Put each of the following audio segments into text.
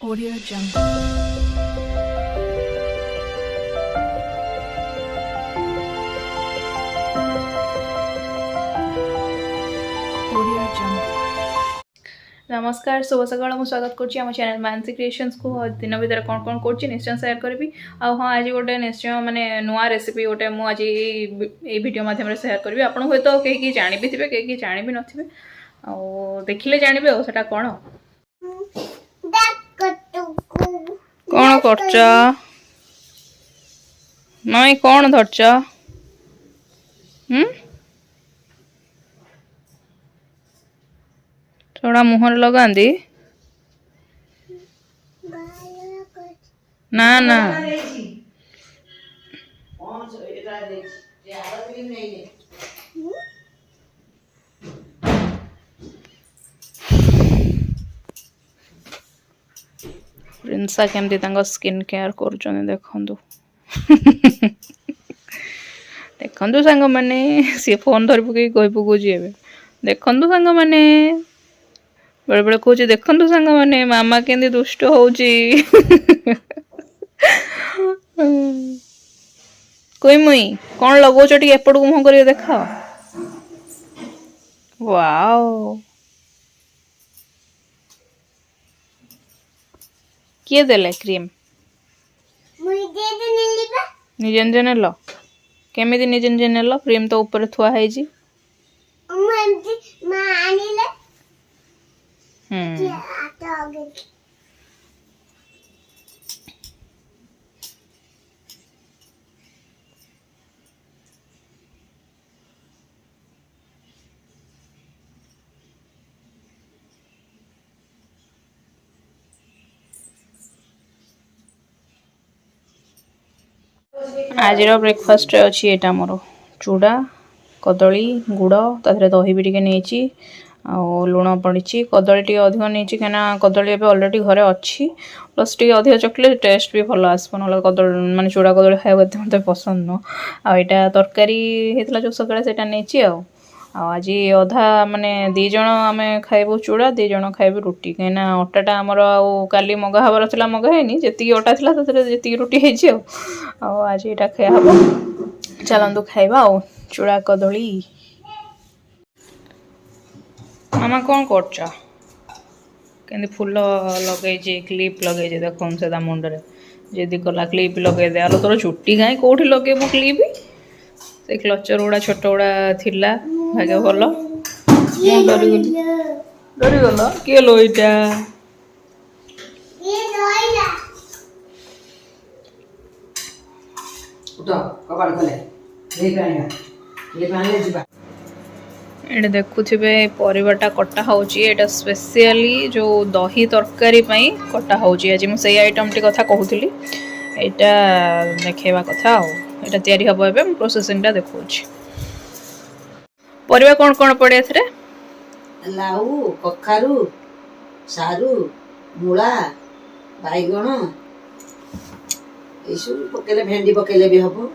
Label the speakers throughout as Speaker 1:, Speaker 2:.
Speaker 1: Audio Jungle. Audio Jungle. नमस्कार शुभ सकाल मुझे स्वागत करुँच आम चैनल मानसी क्रिएशन्स को दिन भर कौन कौन कर निश्चय शेयर करी हाँ आज गोटे निश्चय माने नुआ रेसिपी गोटे मुझे ये वीडियो माध्यम शेयर करी आप हूँ तो कहीं जानी भी थे कहीं जानी भी नथिबे देखिले जानबे आ सेटा कौन कौन करछ नहीं कौन धरछ थोड़ा मुहर लगांदी ना ना प्रिंसा केमती स्किन केयर कर देखु देखु सांग मैंने सी फोन धरी पकई कही पकूची देखु सांग मैंने बेले बेले कहे देखु सांग मैंने मामा केंदी दुष्ट होउची कोई मुई कौन लगौच टी एपट को मुह कर देख वाओ किए देले क्रीम निजे निजे नेल केमिति निजे निजे नेल क्रीम तो ऊपर थुआ है जी आज ब्रेकफास्ट अच्छी एटा मोर चूड़ा कदली गुड़ ताधरे दही भी टिके नहीं लुण पड़ी कदली टी अधिक नहीं कहीं कदली एवं अलरेडी घरे अच्छी प्लस टी अधिक चकले टेस्ट भी भल आसो ना कदली माने चूड़ा कदली खाया मत पसंद नुह आईटा तरकारी होता जो सका नहीं आज अधा माने दी जन आम खाइबू चूड़ा दी जन खाइबू रुटी कहीं अटाटा आमर काली मगा हबार था मगा है जी अटा था जी रुटी है आज यहाँ खाया हम चलतु खाइबा चूड़ा कदली मामा कौन कर फूल लगे क्लिप लगे देखो से मुंडे जदि कला क्लिप लगे दे आलो तोर चुट्टी कहीं कौटी लगेबू क्लिप से क्लचर गुड़ा छोट गुड़ा थिला भाग्य भल डरीगल किए लो यहाँ ये देखुवे परिवाटा कटा होटा स्पेशली जो दही तरकारी कटा होची आज मुझे आइटम टी कथा कहूली यहाँ देखा कथा यहाँ तैयारी हम ए प्रोसेसिंग देखा परिवा कौन कौन पड़े थे
Speaker 2: लाउ कखारु सारू मूला बैगण ये सब पकेले भेंडी पकेले भी हम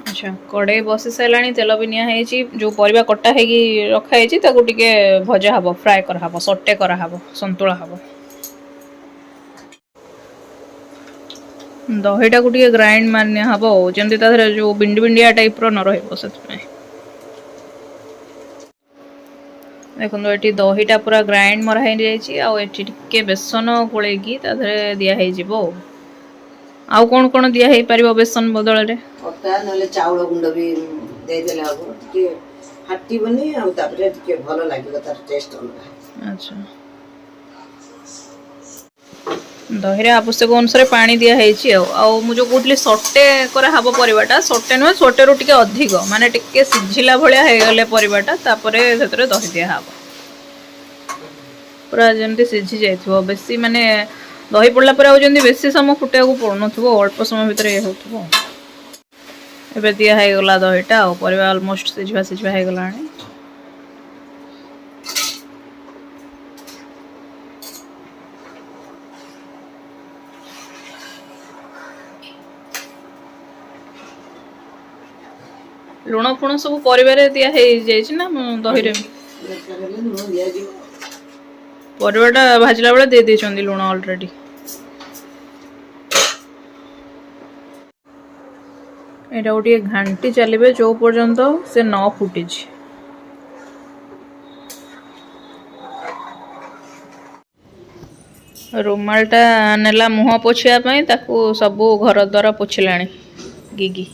Speaker 1: अच्छा कड़े बसी सारा तेल भी निया जो परिवा कटा है रखाई टे भजा हम फ्राए कराब सटे कराब संतुला हम दहीटा को ग्राइंड मारने हम जमी जो बिंडी बिंडिया टाइप न रही देखो ये दहीटा पूरा ग्राइंड मरा जाए बेसन गोलैकी दिखाई आउ कौन कौन दिखाई पार बेसन बदल
Speaker 2: अटा ना चाउल गुंड भी देदेले हम टे हटिबनी आ तापरे टे भलो लागिबो तार टेस्ट अलग
Speaker 1: अच्छा दही आवश्यक अनुसार पानी दिखाई मुझे कहती सटे कराब परिवाटा सटे नुहे सटे रू टे अधिक माने टिके सिझिला भाया होगले परिवाटा दही दिहब पूरा जमी सिझी जाइए बेसी माने दही पड़ला पर बेसी समय फुटा पड़न अल्प समय भितर ये हो दिगला दहीटा पर अलमोस्ट सिझा सिझा होगला लुण फुण सब परिवार दिया ना दही
Speaker 2: ଦରକାର ହେଲେ ଲୁଣ ଦିଆଯିବ।
Speaker 1: ପରିବାଟା ଭାଜିଲା ବେଳେ ଦେଇ ଦେଇଛନ୍ତି ଲୁଣ ଅଲରେଡି। ଏଇଟା ଗୋଟିଏ ଘାଣ୍ଟି ଚାଲିବେ ଯୋଉ ପର୍ଯ୍ୟନ୍ତ ସେ ନ ଫୁଟିଛି। ରୁମାଲଟା ନେଲା ମୁହଁ ପୋଛିବା ପାଇଁ, ତାକୁ ସବୁ ଘର ଦ୍ୱାର ପୋଛିଲାଣି ଗିଗି।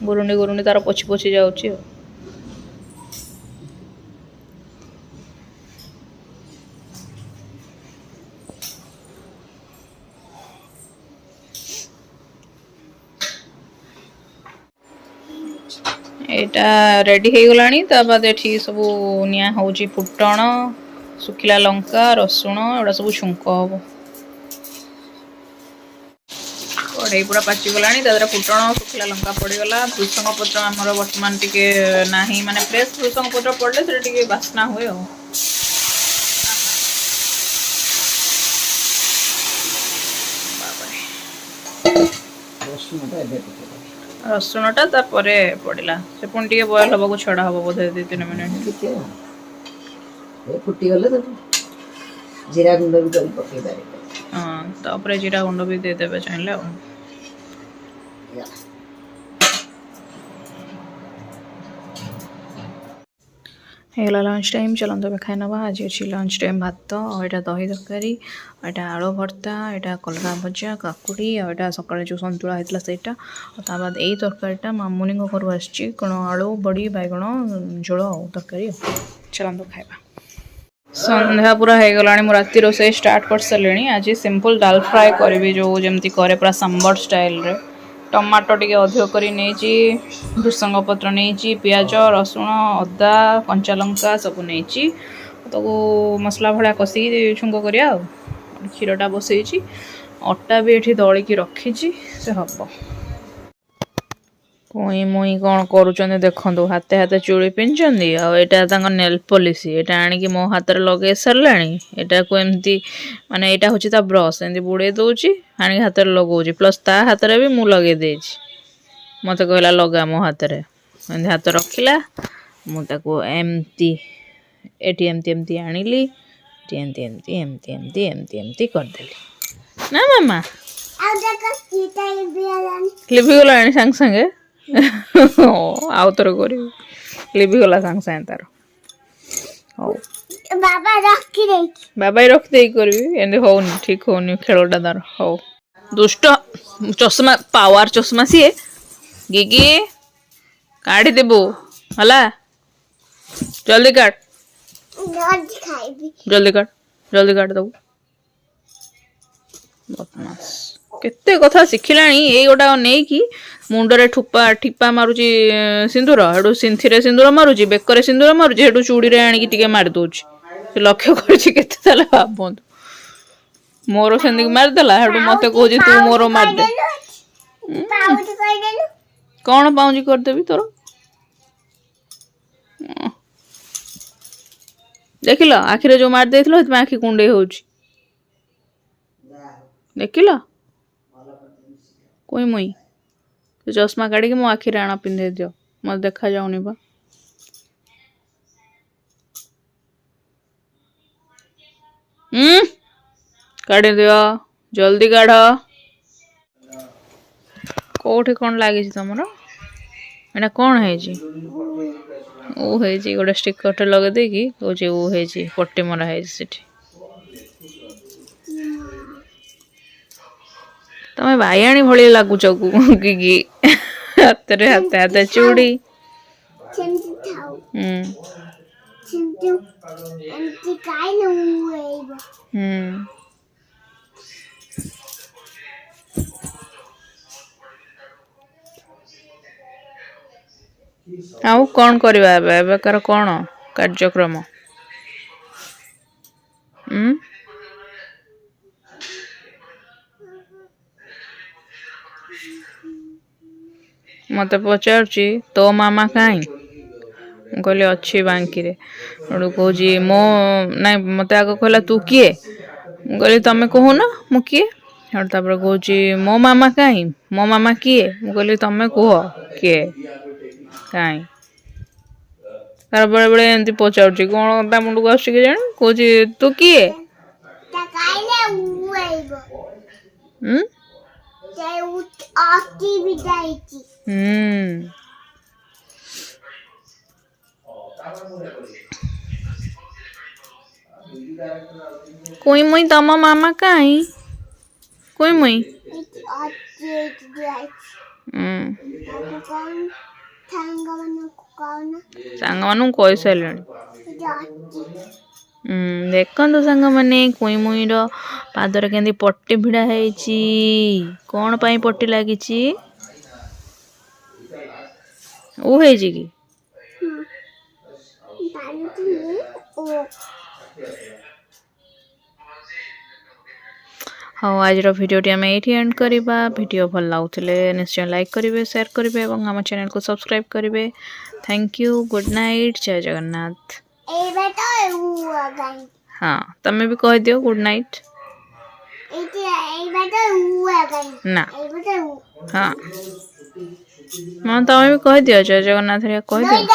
Speaker 1: ଗୁରୁଣ୍ଡି ଗୁରୁଣ୍ଡି ତାର ପୋଛି ପୋଛି ଯାଉଛି ଆଉ। ଏଇଟା ରେଡି ହେଇଗଲାଣି। ତା ବାଦ ଏଠି ସବୁ ନିଆ ହଉଛି ଫୁଟଣ, ଶୁଖିଲା ଲଙ୍କା, ରସୁଣ, ଏଗୁଡ଼ା ସବୁ ଛୁଙ୍କ ହବ। କଢ଼େଇ ପୁରା ପାଚିଗଲାଣି, ତା ଦେହରେ ଫୁଟଣ, ଶୁଖିଲା ଲଙ୍କା ପଡ଼ିଗଲା। ଭୃଷଙ୍ଗ ପତ୍ର ଆମର ବର୍ତ୍ତମାନ ଟିକେ ନାହିଁ, ମାନେ ଫ୍ରେଶ୍ ଭୃଷଙ୍ଗ ପତ୍ର ପଡ଼ିଲେ ସେଟା ଟିକେ ବାସ୍ନା ହୁଏ ଆଉ। ରସୁଣଟା ତାପରେ ପଡ଼ିଲା, ସେ ପୁଣି ଟିକେ ବଏଲ୍ ହବାକୁ ଛଡ଼ା ହବ ବୋଧେ 2-3 ମିନିଟ୍।
Speaker 2: ଟିକେ ଫୁଟିଗଲେ ତାକୁ ଜିରା ଗୁଣ୍ଡ ବି କରି ପକେଇ ପାରିବେ।
Speaker 1: ହଁ, ତାପରେ ଜିରା ଗୁଣ୍ଡ ବି ଦେଇଦେବେ ଚାହିଁଲେ ଆଉ। ହେଇଗଲା ଲଞ୍ଚ ଟାଇମ୍, ଚାଲନ୍ତୁ ଏବେ ଖାଇ ନେବା। ଆଜି ଅଛି ଲଞ୍ଚ ଟାଇମ୍ ଭାତ, ଆଉ ଏଇଟା ଦହି ତରକାରୀ, ଏଇଟା ଆଳୁ ଭର୍ତ୍ତା, ଏଇଟା କଲରା ଭଜା, କାକୁଡ଼ି, ଆଉ ଏଇଟା ସକାଳେ ଯେଉଁ ସନ୍ତୁଳା ହେଇଥିଲା ସେଇଟା। ଆଉ ତା ବାଦ ଏଇ ତରକାରୀଟା ମାମୁନିଙ୍କ ଘରୁ ଆସିଛି, କ'ଣ ଆଳୁ, ବଡ଼ି, ବାଇଗଣ ଝୋଳ ଆଉ ତରକାରୀ ଆଉ। ଚାଲନ୍ତୁ ଖାଇବା। ସନ୍ଧ୍ୟା ପୁରା ହେଇଗଲାଣି, ମୁଁ ରାତି ରୋଷେଇ ଷ୍ଟାର୍ଟ କରିସାରିଲିଣି। ଆଜି ସିମ୍ପଲ୍ ଡାଲ୍ ଫ୍ରାଏ କରିବି, ଯେଉଁ ଯେମିତି କରେ ପୁରା ସାମ୍ବର ଷ୍ଟାଇଲ୍ରେ। ଟମାଟୋ ଟିକେ ଅଧିକ କରି ନେଇଛି, ଭୃଷଙ୍ଗ ପତ୍ର ନେଇଛି, ପିଆଜ, ରସୁଣ, ଅଦା, କଞ୍ଚା ଲଙ୍କା ସବୁ ନେଇଛି। ତାକୁ ମସଲା ଭଳିଆ କଷିକି ଛୁଙ୍କ କରିବା ଆଉ। କ୍ଷୀରଟା ବସେଇଛି, ଅଟା ବି ଏଠି ଦଳିକି ରଖିଛି, ସେ ହବ। ପୁଇଁ ମୁଇଁ କ'ଣ କରୁଛନ୍ତି ଦେଖନ୍ତୁ, ହାତେ ହାତେ ଚୁଡ଼ି ପିନ୍ଧିଛନ୍ତି, ଆଉ ଏଇଟା ତାଙ୍କ ନେଲ୍ ପଲିସି। ଏଇଟା ଆଣିକି ମୋ ହାତରେ ଲଗେଇ ସାରିଲାଣି। ଏଇଟାକୁ ଏମିତି ମାନେ ଏଇଟା ହେଉଛି ତା ବ୍ରସ୍, ଏମିତି ବୁଡ଼େଇ ଦେଉଛି, ଆଣିକି ହାତରେ ଲଗାଉଛି, ପ୍ଲସ୍ ତା ହାତରେ ବି ମୁଁ ଲଗେଇ ଦେଇଛି। ମୋତେ କହିଲା ଲଗା ମୋ ହାତରେ, ଏମିତି ହାତ ରଖିଲା, ମୁଁ ତାକୁ ଏମିତି ଏଠି ଏମିତି ଆଣିଲି, ଏମିତି କରିଦେଲି। ନା ମାମା ଲିଭିଗଲାଣି ସାଙ୍ଗେ ସାଙ୍ଗେ। ଆଉ ଥରେ କରିବି, ଲିଭିଗଲା ସାଙ୍ଗେ ସାଙ୍ଗେ ତାର। ହଉ ବାବା ରଖିଦେଇକି କରିବି, ଏମିତି ହଉନି, ଠିକ୍ ହଉନି ଖେଳଟା ତାର। ହଉ ଦୁଷ୍ଟ ଚଷମା, ପାୱାର ଚଷମା ସିଏ। ଗିଗି କାଢ଼ିଦେବୁ ହେଲା, ଜଲ୍ଦି କାଟ, ଜଲ୍ଦି କାଟ, ଜଲ୍ଦି କାଟିଦେବୁ। କେତେ କଥା ଶିଖିଲାଣି, ଏଇ ଗୋଟାକ ନେଇକି ମୁଣ୍ଡରେ ଠିପା ମାରୁଛି ସିନ୍ଦୁର, ହେଠୁ ସିନ୍ଥିରେ ସିନ୍ଦୁର ମାରୁଛି, ବେକରେ ସିନ୍ଦୁର ମାରୁଛି, ହେଠୁ ଚୁଡ଼ିରେ ଆଣିକି ଟିକେ ମାରି ଦଉଛି। ସେ ଲକ୍ଷ୍ୟ କରୁଛି କେତେ, ତାହେଲେ ଭାବନ୍ତୁ। ମୋର ସେମିତି ମାରିଦେଲା, ହେଠୁ ମତେ କହୁଛି ତୁ ମୋର ମାରିଦେ। କ'ଣ ପାଉଁଜି କରିଦେବି ତୋର? ଦେଖିଲ ଆଖିରେ ଯୋଉ ମାରି ଦେଇଥିଲ, ସେଥିପାଇଁ ଆଖି କୁଣ୍ଡେଇ ହଉଛି। ଦେଖିଲ କୁଇଁ ମୁଇଁ, ସେ ଚଷମା କାଢ଼ିକି ମୋ ଆଖିରେ ଆଣ ପିନ୍ଧେଇ ଦିଅ, ମୋତେ ଦେଖାଯାଉନି ବା। କାଢ଼ିଦିଅ, ଜଲ୍ଦି କାଢ଼। କୋଉଠି କ'ଣ ଲାଗିଛି ତମର? ଏଇଟା କ'ଣ ହେଇଛି? ହେଇଛି, ଗୋଟେ ଷ୍ଟିକରଟେ ଲଗେଇ ଦେଇକି କହୁଛି ହେଇଛି, ପଟି ମରା ହେଇଛି ସେଠି। ତମେ ବାଇଆଣୀ ଭଳି ଲାଗୁଛ ଗିଗି, ହାତରେ ହାତେ ଚୁଡ଼ି। ଆଉ କ'ଣ କରିବା ଏବେକାର କ'ଣ କାର୍ଯ୍ୟକ୍ରମ? ମୋତେ ପଚାରୁଛି ତୋ ମାମା କାହିଁ? ମୁଁ କହିଲି ଅଛି ବାଙ୍କିରେ। ହେଠୁ କହୁଛି ନାଇଁ, ମୋତେ ଆଗ କହିଲା ତୁ କିଏ? ମୁଁ କହିଲି ତମେ କହୁନ ମୁଁ କିଏ? ହେଠୁ ତାପରେ କହୁଛି ମୋ ମାମା କାହିଁ? ମୋ ମାମା କିଏ? ମୁଁ କହିଲି ତମେ କୁହ କିଏ କାହିଁ? ତାର ବେଳେ ବେଳେ ଏମିତି ପଚାରୁଛି କ'ଣ ତା ମୁଣ୍ଡକୁ ଆସୁଛି କେଜାଣି କହୁଛି ତୁ କିଏ कोई मुई तम मामा काई कोई मुई सांग मान कही सारे देखो सांग मैंने कोई मुईर पादर के पट्टी भिड़ा है कौन पाई पट्टी लगी ओ है कि हाँ आज भिडियोटी आम ये एंड करवा भिडियो भल लगुले निश्चय लाइक करेंगे शेयर करेंगे और आम चैनल को सब्सक्राइब करेंगे थैंक यू गुड नाइट जय जगन्नाथ हाँ तमें भी कह दियो गुड नाइट ना हाँ हाँ तमें भी कह दियो जय जगन्नाथ कह दियो